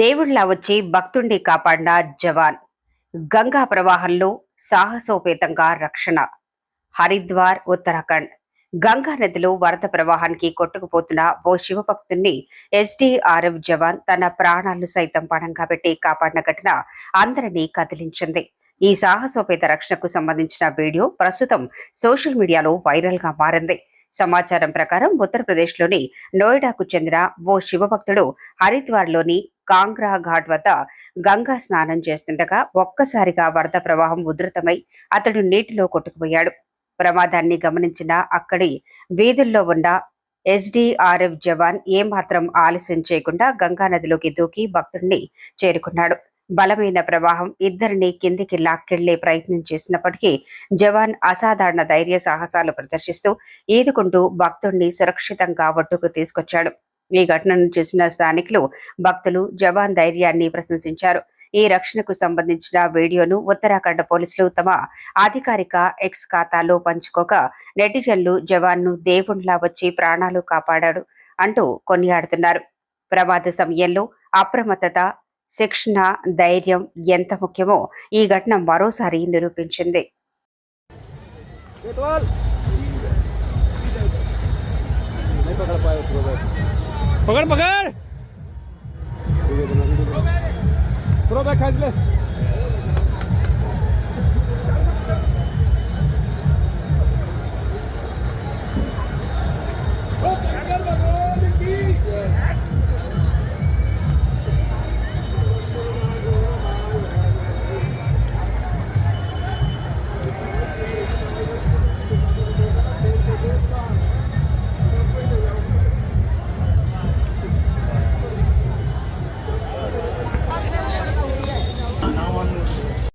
దేవుళ్లా వచ్చి భక్తుణ్ణి కాపాడిన జవాన్. గంగా ప్రవాహంలో సాహసోపేతంగా రక్షణ. హరిద్వార్, ఉత్తరాఖండ్. గంగా నదిలో వరద ప్రవాహానికి కొట్టుకుపోతున్న ఓ శివభక్తుణ్ణి ఎస్డీఆర్ఎఫ్ జవాన్ తన ప్రాణాలు సైతం పణంగా పెట్టి కాపాడిన ఘటన అందరినీ కదిలించింది. ఈ సాహసోపేత రక్షణకు సంబంధించిన వీడియో ప్రస్తుతం సోషల్ మీడియాలో వైరల్ గా మారింది. సమాచారం ప్రకారం ఉత్తరప్రదేశ్లోని నోయిడాకు చెందిన ఓ శివభక్తుడు హరిద్వార్లోని కాంగ్రా ఘాట్ వద్ద గంగా స్నానం చేస్తుండగా ఒక్కసారిగా వరద ప్రవాహం ఉధృతమై అతడు నీటిలో కొట్టుకుపోయాడు. ప్రమాదాన్ని గమనించిన అక్కడి వీధుల్లో ఉన్న ఎస్డీఆర్ఎఫ్ జవాన్ ఏమాత్రం ఆలస్యం చేయకుండా గంగా నదిలోకి దూకి భక్తుడిని చేరుకున్నాడు. బలమైన ప్రవాహం ఇద్దరిని కిందికి లాక్కెళ్లే ప్రయత్నం చేసినప్పటికీ జవాన్ అసాధారణ ధైర్య సాహసాలు ప్రదర్శిస్తూ ఈదుకుంటూ భక్తుడిని సురక్షితంగా ఒడ్డుకు తీసుకొచ్చాడు. ఈ ఘటనను చూసిన స్థానికులు, భక్తులు జవాన్ ధైర్యాన్ని ప్రశంసించారు. ఈ రక్షణకు సంబంధించిన వీడియోను ఉత్తరాఖండ్ పోలీసులు తమ అధికారిక ఎక్స్ ఖాతాలో పంచుకోగా నెటిజన్లు జవాన్ను దేవుళ్లా వచ్చి ప్రాణాలు కాపాడాడు అంటూ కొనియాడుతున్నారు. ప్రమాద సమయంలో అప్రమత్తత, శిక్షణ, ధైర్యం ఎంత ముఖ్యమో ఈ ఘటన మరోసారి నిరూపించింది. पकड़ पकड़ थोड़ा बैक खींच ले।